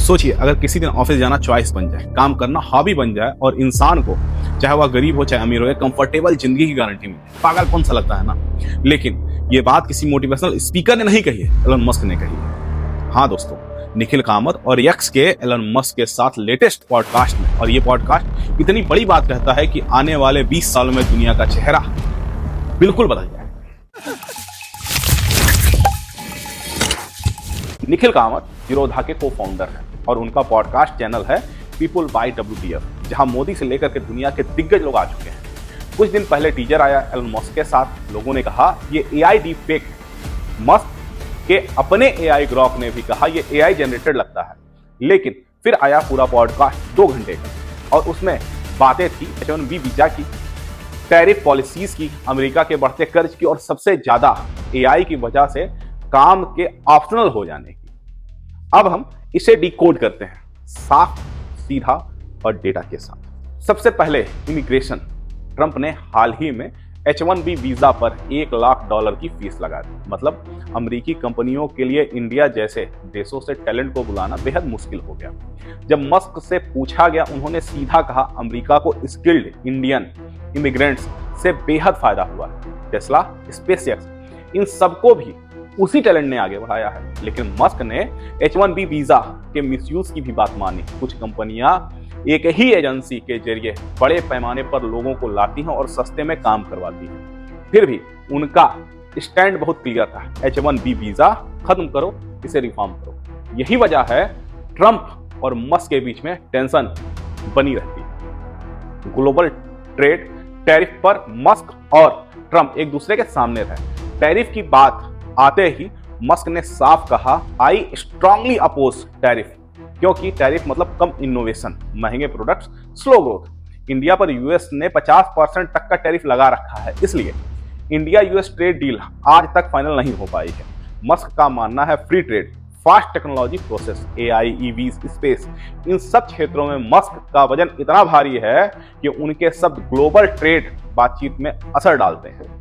सोचिए, अगर किसी दिन ऑफिस जाना चॉइस बन जाए, काम करना हॉबी बन जाए और इंसान को, चाहे वह गरीब हो चाहे अमीर हो, कंफर्टेबल जिंदगी की गारंटी मिले, पागलपन सा लगता है ना। लेकिन ये बात किसी मोटिवेशनल स्पीकर ने नहीं कही है, एलन मस्क ने कही है। हाँ दोस्तों, निखिल कामत और यक्स के एलन मस्क के साथ लेटेस्ट पॉडकास्ट में, और ये पॉडकास्ट इतनी बड़ी बात कहता है कि आने वाले 20 सालों में दुनिया का चेहरा बिल्कुल बदल जाए। निखिल कामत जीरोधा के को फाउंडर हैं और उनका पॉडकास्ट चैनल है पीपल बाय WTF, जहां मोदी से लेकर के दुनिया के दिग्गज लोग आ चुके हैं। कुछ दिन पहले टीजर आया एलन मस्क के साथ, लोगों ने कहा ये AI डीप फेक। मस्क के अपने AI ग्रॉक ने भी कहा ये AI जनरेटेड लगता है। लेकिन फिर आया पूरा पॉडकास्ट 2 घंटे का, और उसमें बातें थी H1B वीजा की, टैरिफ पॉलिसीज की, अमेरिका के बढ़ते कर्ज की, और सबसे ज्यादा AI की वजह से काम के ऑप्शनल हो जाने की। अब हम इसे डिकोड करते हैं साफ, सीधा और डेटा के साथ। सबसे पहले इमिग्रेशन। ट्रंप ने हाल ही में H1B वीजा पर $1 लाख की फीस लगा दी। मतलब अमेरिकी कंपनियों के लिए इंडिया जैसे देशों से टैलेंट को बुलाना बेहद मुश्किल हो गया। जब मस्क से पूछा गया, उन्होंने सीधा कहा अमेरिका को स्किल्ड इंडियन इमिग्रेंट्स से बेहद फायदा हुआ है। टेस्ला, स्पेसएक्स, इन सबको भी उसी टैलेंट ने आगे बढ़ाया है। लेकिन मस्क ने H1B वीजा के मिसयूज की भी बात मानी। कुछ कंपनियां एक ही एजेंसी के जरिए बड़े पैमाने पर लोगों को लाती हैं और सस्ते में काम करवाती हैं। फिर भी उनका स्टैंड बहुत क्लियर था, H1B वीजा खत्म करो, इसे रिफॉर्म करो। यही वजह है ट्रंप और मस्क के बीच में टेंशन बनी रहती है। ग्लोबल ट्रेड टैरिफ पर मस्क और ट्रंप एक दूसरे के सामने रहे। टैरिफ की बात आते ही मस्क ने साफ कहा, आई स्ट्रांगली अपोज टैरिफ, क्योंकि टैरिफ मतलब कम इनोवेशन, महंगे प्रोडक्ट्स, स्लो ग्रोथ। इंडिया पर यूएस ने 50% तक का टैरिफ लगा रखा है, इसलिए इंडिया यूएस ट्रेड डील आज तक फाइनल नहीं हो पाई है। मस्क का मानना है free trade, fast technology process, AI, EVs, space, इन सब क्षेत्रों में मस्क का वजन इतना भारी है कि उनके शब्द ग्लोबल ट्रेड बातचीत में असर डालते हैं।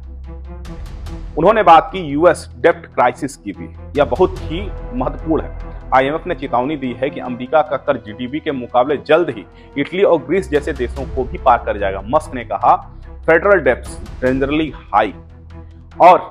उन्होंने बात की यूएस डेब्ट क्राइसिस की भी, यह बहुत ही महत्वपूर्ण है। IMF ने चेतावनी दी है कि अमेरिका का कर्ज GDP के मुकाबले जल्द ही इटली और ग्रीस जैसे देशों को भी पार कर जाएगा। मस्क ने कहा फेडरल डेब्ट्स डेंजरली हाई, और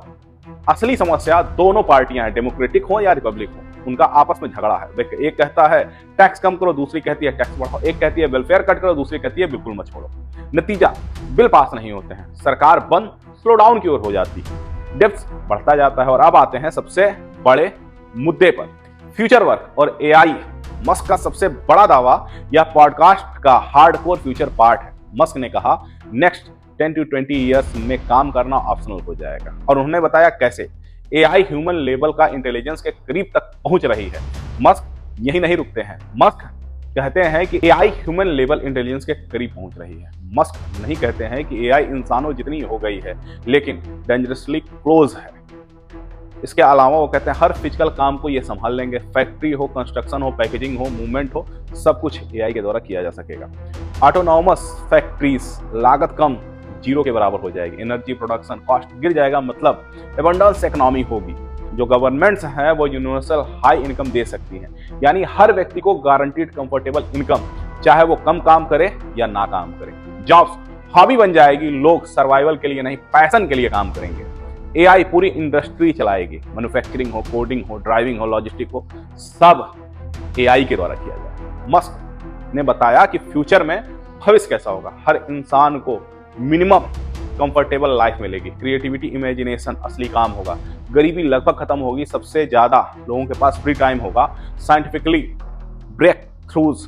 असली समस्या दोनों पार्टियां हैं, डेमोक्रेटिक हो या रिपब्लिक हो, उनका आपस में झगड़ा है। एक कहता है टैक्स कम करो, दूसरी कहती है टैक्स बढ़ाओ, एक कहती है वेलफेयर कट करो, दूसरी कहती है बिल्कुल मत छोड़ो। नतीजा, बिल पास नहीं होते हैं, सरकार बंद स्लो डाउन की ओर हो जाती है, डेब्ट्स बढ़ता जाता है। और अब आते हैं सबसे बड़े मुद्दे पर, फ्यूचर वर्क और AI। मस्क का सबसे बड़ा दावा या पॉडकास्ट का हार्डकोर फ्यूचर पार्ट है। मस्क ने कहा नेक्स्ट 10 to 20 ईयर्स में काम करना ऑप्शनल हो जाएगा, और उन्होंने बताया कैसे। AI ह्यूमन लेवल का इंटेलिजेंस के करीब तक पहुंच रही है। मस्क यही नहीं रुकते हैं, मस्क कहते हैं कि AI ह्यूमन लेवल इंटेलिजेंस के करीब पहुंच रही है। मस्क नहीं कहते हैं कि AI इंसानों जितनी हो गई है, लेकिन डेंजरसली क्लोज है। इसके अलावा वो कहते हैं हर फिजिकल काम को ये संभाल लेंगे, फैक्ट्री हो, कंस्ट्रक्शन हो, पैकेजिंग हो, मूवमेंट हो, सब कुछ AI के द्वारा किया जा सकेगा। ऑटोनॉमस फैक्ट्रीज, लागत कम, जीरो के बराबर हो जाएगी, एनर्जी प्रोडक्शन कॉस्ट गिर जाएगा, मतलब एबंडेंस इकोनॉमी होगी। जो गवर्नमेंट्स हैं वो यूनिवर्सल हाई इनकम दे सकती हैं, यानी हर व्यक्ति को गारंटीड कंफर्टेबल इनकम, चाहे वो कम काम करे या ना काम करे। जॉब्स हॉबी बन जाएगी, लोग सर्वाइवल के लिए नहीं पैशन के लिए काम करेंगे। AI पूरी इंडस्ट्री चलाएगी, मैन्युफैक्चरिंग हो, कोडिंग हो, ड्राइविंग हो, लॉजिस्टिक हो, सब AI के द्वारा किया जाए। मस्क ने बताया कि फ्यूचर में भविष्य कैसा होगा, हर इंसान को मिनिमम कंफर्टेबल लाइफ मिलेगी, क्रिएटिविटी, इमेजिनेशन असली काम होगा, गरीबी लगभग खत्म होगी, सबसे ज्यादा लोगों के पास फ्री टाइम होगा, साइंटिफिकली ब्रेक थ्रूज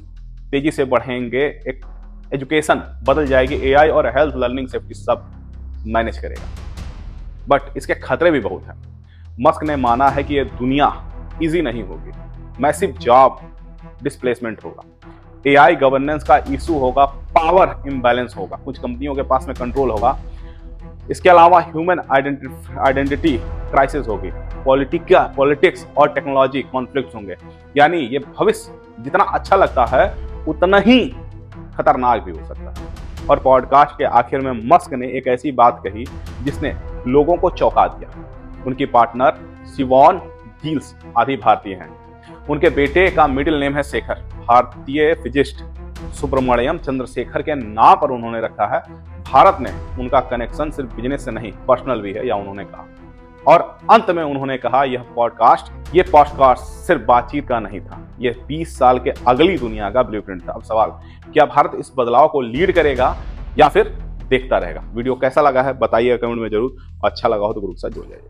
तेजी से बढ़ेंगे, एक एजुकेशन बदल जाएगी, AI और हेल्थ, लर्निंग, सेफ्टी सब मैनेज करेगा। बट इसके खतरे भी बहुत हैं। मस्क ने माना है कि यह दुनिया इजी नहीं होगी, मैसिव जॉब डिस्प्लेसमेंट होगा, AI गवर्नेंस का इशू होगा, पावर इम्बैलेंस होगा, कुछ कंपनियों के पास में कंट्रोल होगा। इसके अलावा ह्यूमन आइडेंटिटी क्राइसिस होगी, पॉलिटिक्स और टेक्नोलॉजी कॉन्फ्लिक्ट होंगे। यानी ये भविष्य जितना अच्छा लगता है उतना ही खतरनाक भी हो सकता है। और पॉडकास्ट के आखिर में मस्क ने एक ऐसी बात कही जिसने लोगों को चौंका दिया। उनकी पार्टनर सिमोन बिल्स आधी भारतीय हैं, उनके बेटे का मिडिल नेम है शेखर। भारतीय फिजिस्ट सुब्रमण्यम चंद्रशेखर के नाम पर उन्होंने रखा है। भारत ने उनका कनेक्शन सिर्फ बिजनेस से नहीं, पर्सनल भी है, या उन्होंने कहा। और अंत में उन्होंने कहा ये पॉडकास्ट सिर्फ बातचीत का नहीं था, यह 20 साल के अगली दुनिया का ब्लूप्रिंट था। अब सवाल, क्या भारत इस बदलाव को लीड करेगा या फिर देखता रहेगा? वीडियो कैसा लगा है बताइएगा कमेंट में जरूर। अच्छा लगा हो तो ग्रुप से जुड़ जाइए।